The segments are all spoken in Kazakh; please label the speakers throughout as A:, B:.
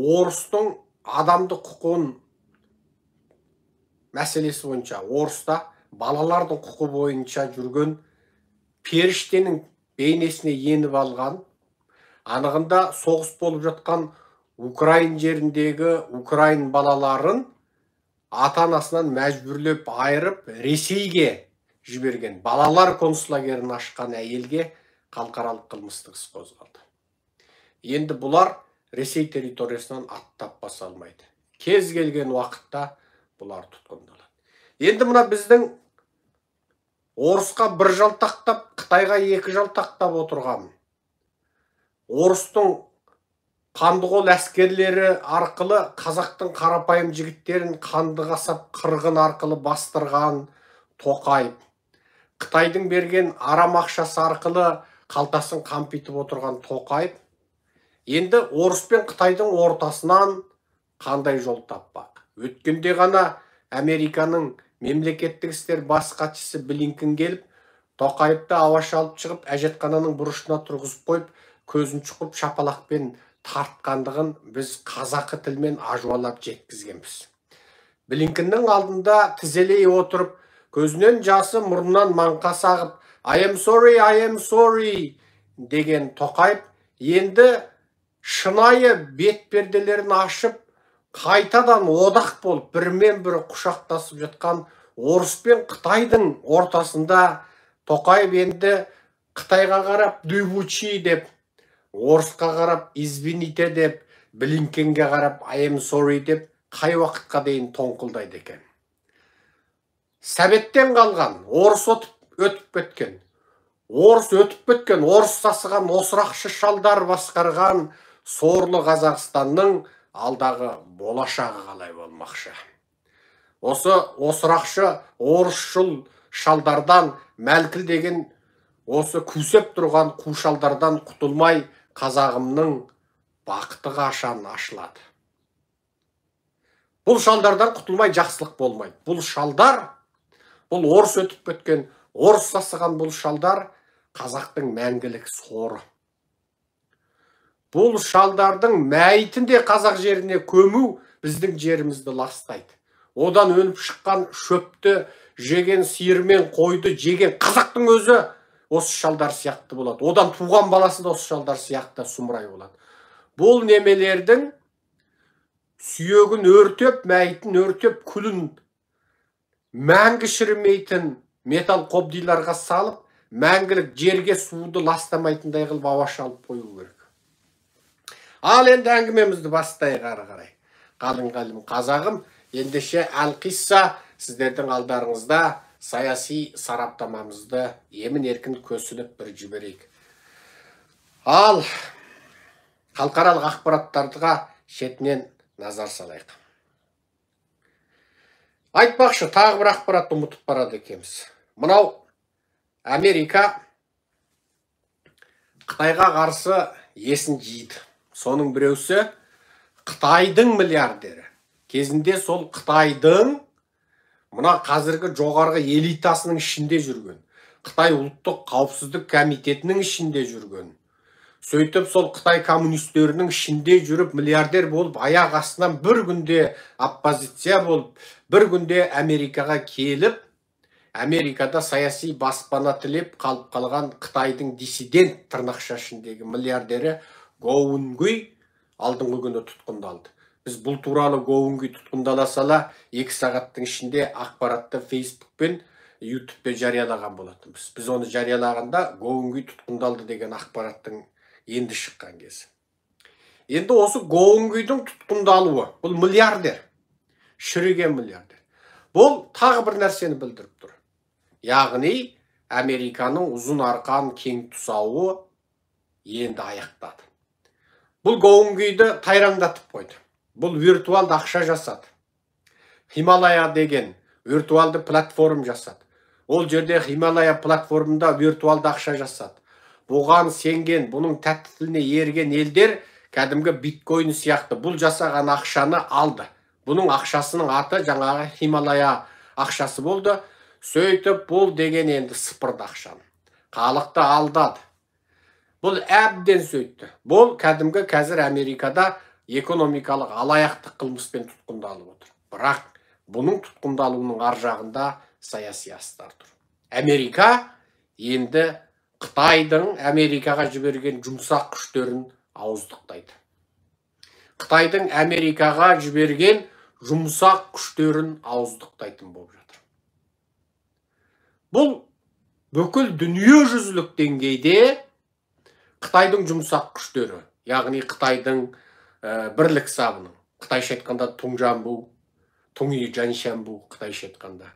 A: орыстың адамды құқығын мәселесі бойынша, орыста балалардың құқы бойынша жүрген періштенің бейнесіне еніп алған, анығында соғыс болып жатқан Украин жеріндегі Украин балаларын ата-анасынан мәжбүрлеп айырып Ресейге жіберген, балалар концлагерін ашқан әйелге халықаралық қылмыстық іс қозғалды. Енді бұлар Ресей территориясынан аттап баса алмайды. Кез келген уақытта бұлар тұтқындалады. Енді мына біздің орысқа бір жалтақтап, Қытайға екі жалтақтап отырған, орыстың қандықол әскерлері арқылы қазақтың қарапайым жігіттерін қанды қасап қырғын арқылы бастырған Тоқаев, Қытайдың берген арам ақшасы арқылы қалтасын қампитып отырған Тоқаев, енді орыс пен Қытайдың ортасынан қандай жол таппақ? Өткенде ғана Американың мемлекеттік істер бас хатшысы Блинкен келіп, Тоқаевты ауаша алып шығып, әжетхананың бұрышына тұрғызып қойып, көзін шұқып шапалақпен тартқандығын біз қазақы тілмен ажуалап жеткізгенбіз. Блинкеннің алдында тізелей отырып, көзінен жасы мұрнынан маңқа сағып, I am sorry деген Тоқаев енді шынайы бетперделерін ашып, қайтадан одақ болып бірмен-бірі құшақтасып жатқан орыс пен Қытайдың ортасында Тоқаев енді Қытайға қарап «дүйбучи» деп, орысқа қарап «извините» деп, Блинкенге қарап «I am sorry» деп қай уақытқа дейін тоңқылдайды екен. Сәбеттен қалған, орыс өтіп кеткен, орыс сасыған осырақшы шалдар басқарған сорлы Қазақстанның алдағы болашағы қалай болмақшы. Осы осырақшы орысшыл шалдардан, мәлкілдеген осы күсеп тұрған қушалдардан құтылмай қазағымның бақыты қашан ашылады. Бұл шалдардан құтылмай жақсылық болмайды. Бұл шалдар, бұл орыс өтіп кеткен, орыс сасыған бұл шалдар қазақтың мәңгілік соры. Бұл шалдардың мәйітінде қазақ жеріне көму біздің жерімізді ластайды. Одан өліп шыққан шөпті жеген, сиыр мен қойды жеген қазақтың өзі осы шалдар сияқты болады. Одан туған баласы да осы шалдар сияқты сұмырай болады. Бұл немелердің сүйегін өртеп, мәйітін өртеп, күлін мәңгі шірімейтін металл қобдиларға салып, мәңгілік жерге суды ластамайтындай қылып ауаша алып қою керек. Ал енді әңгімемізді бастайық ары қарай. Қалың қазағым, ендеше әлқисса сіздердің алдарыңызда саяси сараптамамызды емін-еркін көсіліп бір жіберейік. Ал халықаралық ақпараттарға шетінен назар салайық. Айтпақшы, тағы бір ақпаратты ұмытып барады екенбіз. Мынау Америка Қытайға қарсы есін жиды. Соның біреусі Қытайдың миллиардері. Кезінде сол Қытайдың мына қазіргі жоғарғы элитасының ішінде жүрген, Қытай ұлттық қауіпсіздік комитетінің ішінде жүрген, сөйтіп сол Қытай коммунистерінің ішінде жүріп миллиардер болып, аяқ астынан бір күнде оппозиция болып, бір күнде Америкаға келіп, Америкада саяси баспана тілеп қалып қалған Қытайдың диссидент тырнақша ішіндегі миллиардері Гоунгуй алдыңғы күні тұтқындалды. Біз бұл туралы Гоунгуй тұтқындала сала 2 сағаттың ішінде ақпаратты Facebook пен YouTube пен жариялаған болатынбыз. Біз оны жариялағанда Гоунгуй тұтқындалды деген ақпараттың енді шыққан кезі. Енді осы Гоунгуйдың тұтқындалуы, бұл миллиардер, шіріген миллиардер. Бұл тағы бір нәрсені білдіріп тұр. Яғни Американың ұзын арқан кең тұсауы енді аяқтады. Бұл Гоунгуйды тайраңдатып қойды. Бұл виртуалды ақша жасады. Хималая деген виртуалды платформ жасады. Ол жерде Хималая платформында виртуалды ақша жасады. Бұған сенген, бұның тәтті тіліне ерген елдер кәдімгі биткоин сияқты бұл жасаған ақшаны алды. Бұның ақшасының аты жаңағы Хималая ақшасы болды. Сөйтіп бұл деген енді сыпырды ақшаны. Халықты алдады. Бұл әбден сөйтті. Бұл кәдімгі қазір Америкада экономикалық алаяқтық қылмыспен тұтқындалып отыр. Бірақ бұның тұтқындалуының ар жағында саяси астар тұр. Америка енді Қытайдың Америкаға жіберген жұмсақ күштерін ауыздықтайды. Қытайдың Америкаға жіберген жұмсақ күштерін ауыздықтайтын болып жатыр. Бұл бүкіл дүниежүзілік деңгейде Қытайдың жұмсақ күштері, яғни Қытайдың бірлік сабының, қытайша айтқанда Тунжанбу, Туньи Жаншанбу, қытайша айтқанда,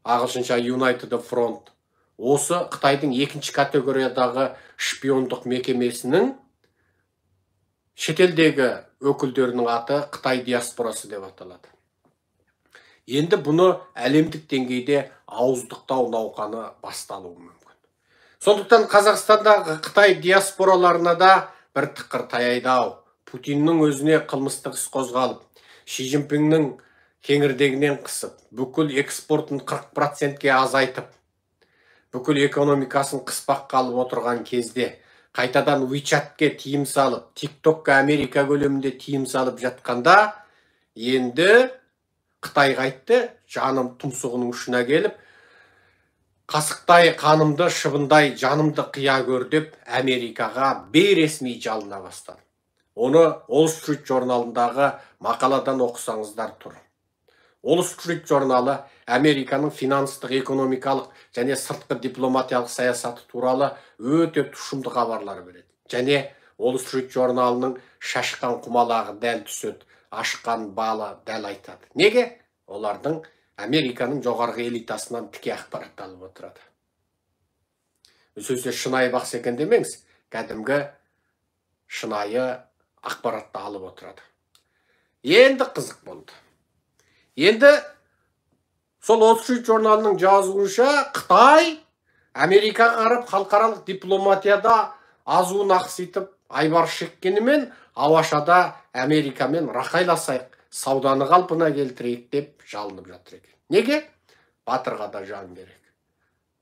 A: ағылшынша United Front, осы Қытайдың екінші категориядағы шпиондық мекемесінің шетелдегі өкілдерінің аты Қытай диаспорасы деп аталады. Енді бұны әлемдік деңгейде ауыздықтау науқаны басталуы мүмкін. Сондықтан Қазақстандағы Қытай диаспораларына да бір тықыр таяйды-ау. Путиннің өзіне қылмыстық іс қозғалып, Ши Цзиньпиннің кеңірдегінен қысып, бүкіл экспортын 40%-ке азайтып, бүкіл экономикасын қыспаққа алып отырған кезде, қайтадан WeChat-ке тиым салып, TikTok-қа Америка көлемінде тиым салып жатқанда, енді Қытай қайтты, жаным тұмсығының ұшына келіп, қасықтай қанымды, шыбындай жанымды қия көр деп Америкаға бейресми жалына бастады. Оны Wall Street журналындағы мақаладан оқысаңыздар тұр. Wall Street журналы Американың финанстық, экономикалық және сыртқы дипломатиялық саясаты туралы өте тұшымды хабарлар береді. Және Wall Street журналының шашқан құмалағы дәл түседі, ашқан балы дәл айтады. Неге? Олардың Американың жоғарғы элитасынан тіке ақпарат алып отырады. Сөзде шынайы бақсы екен демеңіз, кәдімгі шынайы ақпаратты алып отырады. Енді қызық болды. Енді сол Wall Street журналының жазуынша Қытай Америкаға қарап халықаралық дипломатияда азуын ақситып айбар шеккенімен ауашада Америкамен рақайласайық, сауданы қалпына келтірейік деп жалынып жатыр екен. Неге? Батырға да жан керек.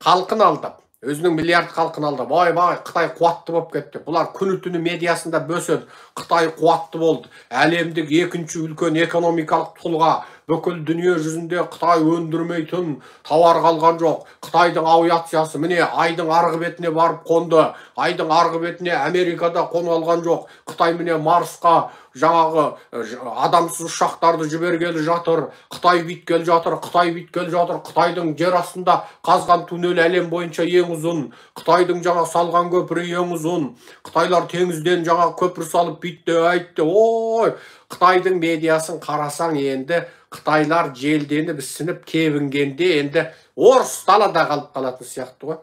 A: Халқын алдап, өзінің миллиард халқын алдап, ой-бай, Қытай қуатты болып кетті. Бұлар күні-түні медиасында бөседі. Қытай қуатты болды. Әлемдік екінші үлкен экономикалық тұлға. Бүкіл дүние жүзінде Қытай өндірмейтін тауар қалған жоқ. Қытайдың авиациясы міне айдың арғы бетіне барып қонды. Айдың арғы бетіне Америкада қонып алған жоқ. Қытай міне Марсқа жаңағы адамсыз ұшақтарды жібергелі жатыр. Қытай бүйткелі жатыр. Қытайдың жер астында қазған туннелі әлем бойынша ең ұзын. Қытайдың жаңа салған көпірі ең ұзын. Қытайлар теңізден жаңа көпір салып бүйтті, айтты. Ой, Қытайдың медиасын қарасаң енді Қытайлар желденіп ісініп кебінгенде енді орыс далада қалып қалатын сияқты ғой.